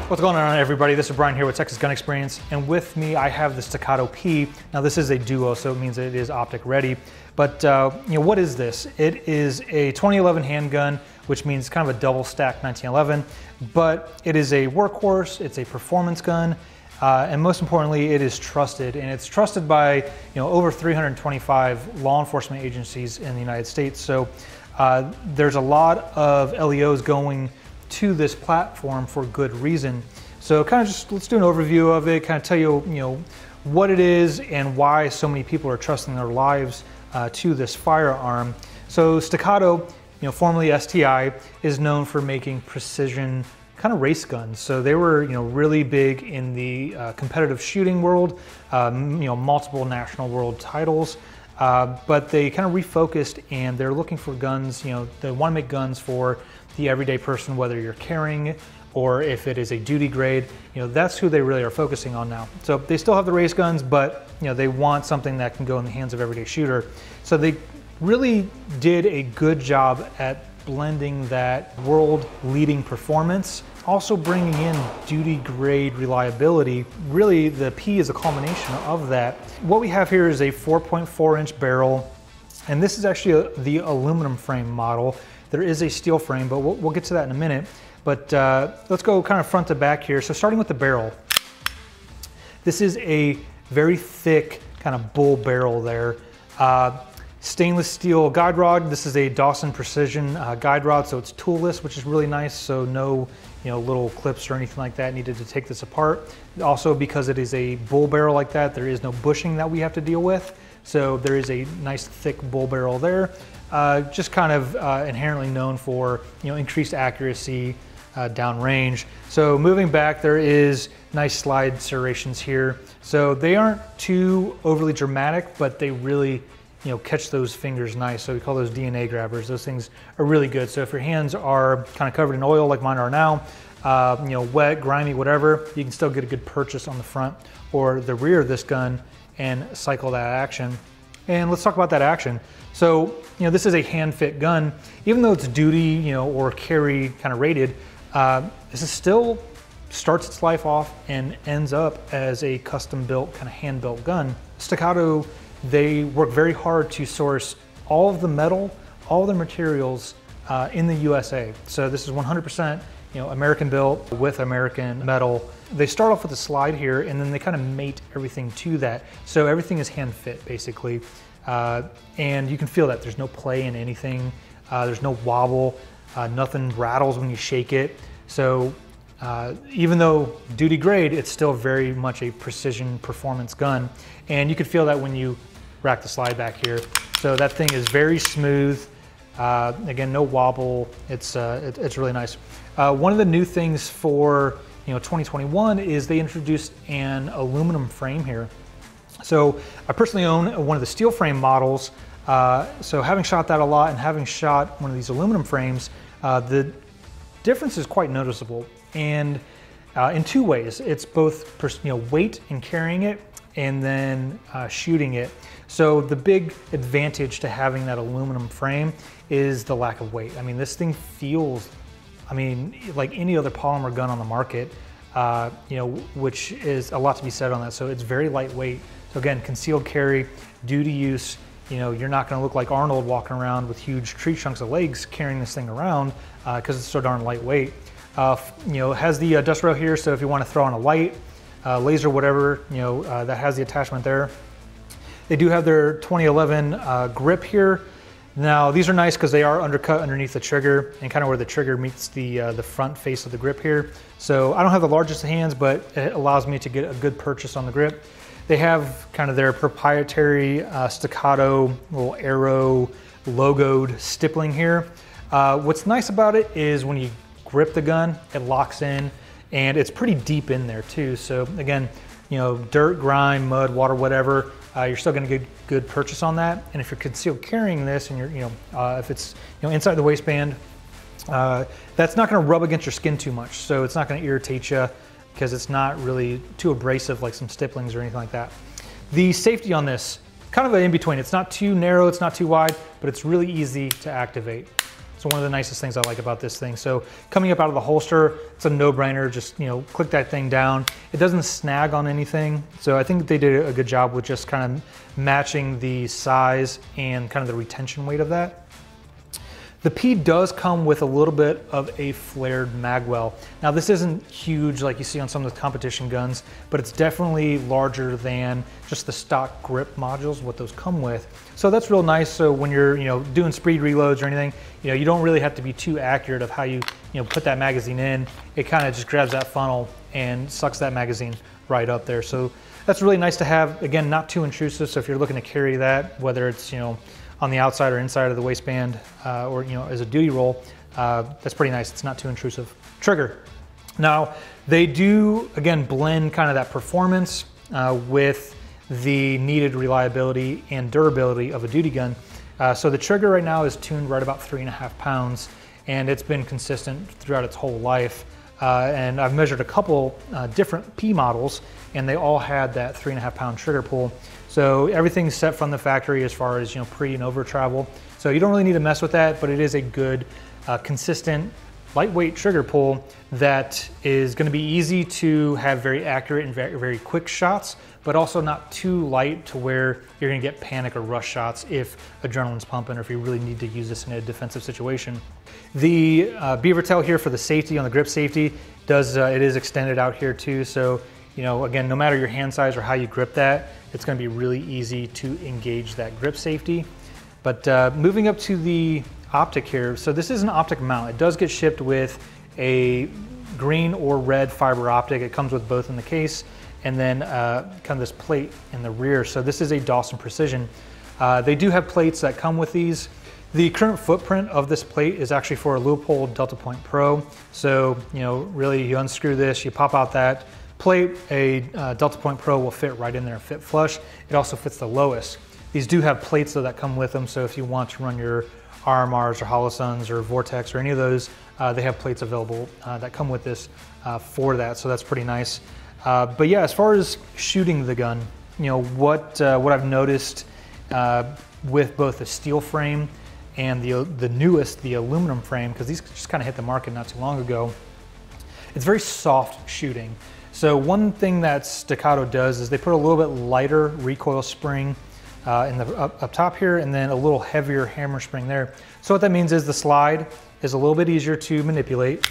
What's going on, everybody? This is Brian here with Texas Gun Experience, and with me I have the Staccato P. Now this is a duo, so it means it is optic ready. But what is this? It is a 2011 handgun, which means kind of a double stack 1911, but it is a workhorse, it's a performance gun, and most importantly, it is trusted, and it's trusted by over 325 law enforcement agencies in the United States. So there's a lot of LEOs going to this platform for good reason. So kind of just let's do an overview of it, kind of tell you what it is and why so many people are trusting their lives to this firearm. So Staccato, formerly STI, is known for making precision kind of race guns. So they were really big in the competitive shooting world, multiple national world titles. But they kind of refocused and they're looking for guns, they want to make guns for the everyday person, whether you're carrying or if it is a duty grade, that's who they really are focusing on now. So they still have the race guns, but they want something that can go in the hands of everyday shooter. So they really did a good job at blending that world leading performance, also bringing in duty grade reliability. Really, the P is a culmination of that. What we have here is a 4.4 inch barrel, and this is actually the aluminum frame model. There is a steel frame, but we'll get to that in a minute. But let's go kind of front to back here. So starting with the barrel, this is a very thick kind of bull barrel there. Stainless steel guide rod. This is a Dawson Precision guide rod, so it's toolless, which is really nice. So no little clips or anything like that needed to take this apart. Also, because it is a bull barrel like that, there is no bushing that we have to deal with. So there is a nice thick bull barrel there. Just kind of inherently known for increased accuracy downrange. So moving back, there is nice slide serrations here. So they aren't too overly dramatic, but they really catch those fingers nice. So we call those DNA grabbers. Those things are really good. So if your hands are kind of covered in oil like mine are now, wet, grimy, whatever, you can still get a good purchase on the front or the rear of this gun and cycle that action. And let's talk about that action. So, this is a hand fit gun. Even though it's duty, or carry kind of rated, this is still starts its life off and ends up as a custom built, kind of hand built gun. Staccato, they work very hard to source all of the metal, all the materials in the USA. So this is 100% American built with American metal. They start off with a slide here and then they kind of mate everything to that. So everything is hand fit basically. And you can feel that there's no play in anything. There's no wobble, nothing rattles when you shake it. So even though duty grade, it's still very much a precision performance gun. And you can feel that when you rack the slide back here. So that thing is very smooth. Again, no wobble. It's really nice. One of the new things for 2021 is they introduced an aluminum frame here. So I personally own one of the steel frame models. So having shot that a lot and having shot one of these aluminum frames, the difference is quite noticeable. And in two ways, it's both weight in carrying it and then shooting it. So the big advantage to having that aluminum frame is the lack of weight. I mean, this thing feels, like any other polymer gun on the market, which is a lot to be said on that. So it's very lightweight. So again, concealed carry, duty use, you're not gonna look like Arnold walking around with huge tree trunks of legs carrying this thing around because it's so darn lightweight. It has the dust rail here, so if you wanna throw on a light, laser, whatever, that has the attachment there. They do have their 2011 grip here. Now these are nice because they are undercut underneath the trigger and kind of where the trigger meets the front face of the grip here. So I don't have the largest hands, but it allows me to get a good purchase on the grip. They have kind of their proprietary Staccato little arrow logoed stippling here. What's nice about it is when you grip the gun, it locks in and it's pretty deep in there too. So again, dirt, grime, mud, water, whatever, you're still gonna get good purchase on that. And if you're concealed carrying this and you're, if it's inside the waistband, that's not gonna rub against your skin too much. So it's not gonna irritate you because it's not really too abrasive like some stipplings or anything like that. The safety on this, kind of an in-between. It's not too narrow, it's not too wide, but it's really easy to activate. So one of the nicest things I like about this thing. So coming up out of the holster, it's a no-brainer. Just, you know, click that thing down. It doesn't snag on anything. So I think they did a good job with just kind of matching the size and kind of the retention weight of that. The P does come with a little bit of a flared mag well. Now this isn't huge like you see on some of the competition guns, but it's definitely larger than just the stock grip modules, what those come with. So that's real nice. So when you're, you know, doing speed reloads or anything, you know, you don't really have to be too accurate of how you know, put that magazine in. It kind of just grabs that funnel and sucks that magazine right up there. So that's really nice to have. Again, not too intrusive. So if you're looking to carry that, whether it's, you know, on the outside or inside of the waistband, or, you know, as a duty roll, that's pretty nice. It's not too intrusive. Trigger. Now they do, again, blend kind of that performance with the needed reliability and durability of a duty gun. So the trigger right now is tuned right about 3.5 pounds, and it's been consistent throughout its whole life. And I've measured a couple different P models, and they all had that 3.5 pound trigger pull. So everything's set from the factory as far as, you know, pre and over travel. So you don't really need to mess with that, but it is a good, consistent, lightweight trigger pull that is going to be easy to have very accurate and very, very quick shots, but also not too light to where you're going to get panic or rush shots if adrenaline's pumping or if you really need to use this in a defensive situation. The Beavertail here for the safety, on the grip safety, does it is extended out here too. So, you know, again, no matter your hand size or how you grip that, it's going to be really easy to engage that grip safety. But moving up to the optic here, so this is an optic mount. It does get shipped with a green or red fiber optic. It comes with both in the case, and then kind of this plate in the rear. So this is a Dawson Precision. They do have plates that come with these. The current footprint of this plate is actually for a Leupold Delta Point Pro. So, you know, really you unscrew this, you pop out that plate, a Delta Point Pro will fit right in there, fit flush. It also fits the lowest. These do have plates though that come with them, so if you want to run your RMRs or Holosuns or Vortex or any of those, they have plates available that come with this for that, so that's pretty nice. But yeah, as far as shooting the gun, you know, what I've noticed with both the steel frame and the newest, the aluminum frame, because these just kind of hit the market not too long ago, it's very soft shooting. So one thing that Staccato does is they put a little bit lighter recoil spring in the up top here, and then a little heavier hammer spring there. So what that means is the slide is a little bit easier to manipulate.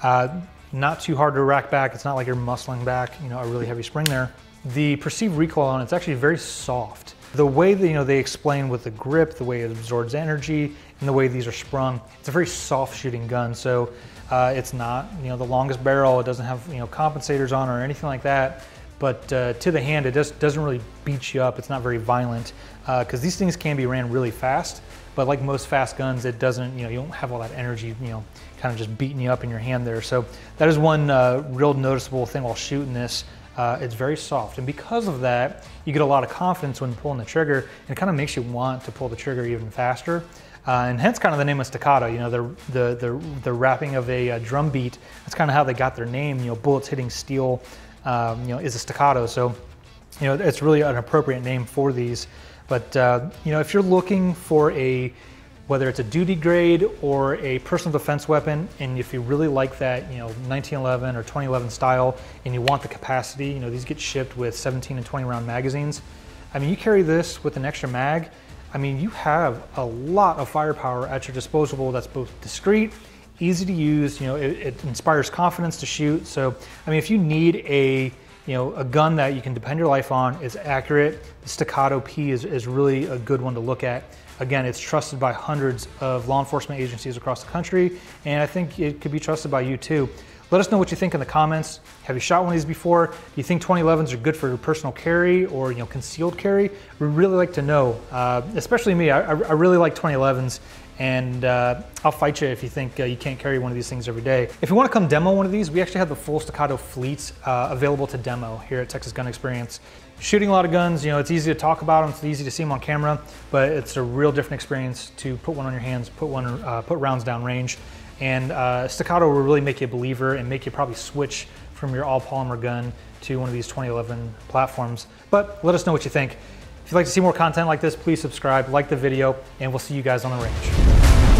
Not too hard to rack back. It's not like you're muscling back, you know, a really heavy spring there. The perceived recoil on it's actually very soft. The way that, you know, they explain with the grip, the way it absorbs energy, and the way these are sprung, it's a very soft shooting gun. So it's not, you know, the longest barrel. It doesn't have, you know, compensators on or anything like that. But to the hand, it just doesn't really beat you up. It's not very violent because these things can be ran really fast. But like most fast guns, it doesn't, you know, you don't have all that energy, you know, kind of just beating you up in your hand there. So that is one real noticeable thing while shooting this. It's very soft, and because of that, you get a lot of confidence when pulling the trigger, and it kind of makes you want to pull the trigger even faster. And hence kind of the name of Staccato, you know, the wrapping of a drum beat. That's kind of how they got their name, you know, bullets hitting steel, you know, is a staccato. So, you know, it's really an appropriate name for these. But, you know, if you're looking for whether it's a duty grade or a personal defense weapon, and if you really like that, you know, 1911 or 2011 style, and you want the capacity, you know, these get shipped with 17 and 20 round magazines. I mean, you carry this with an extra mag, I mean, you have a lot of firepower at your disposal that's both discreet, easy to use, you know, it inspires confidence to shoot. So, I mean, if you need a gun that you can depend your life on, is accurate, the Staccato P is really a good one to look at. Again, it's trusted by hundreds of law enforcement agencies across the country, and I think it could be trusted by you too. Let us know what you think in the comments. Have you shot one of these before? Do you think 2011s are good for personal carry or, you know, concealed carry? We'd really like to know, especially me. I really like 2011s, and I'll fight you if you think you can't carry one of these things every day. If you want to come demo one of these, we actually have the full Staccato fleets available to demo here at Texas Gun Experience. Shooting a lot of guns, you know, it's easy to talk about them, it's easy to see them on camera, but it's a real different experience to put one on your hands, put rounds down range. And Staccato will really make you a believer and make you probably switch from your all polymer gun to one of these 2011 platforms. But let us know what you think. If you'd like to see more content like this, please subscribe, like the video, and we'll see you guys on the range.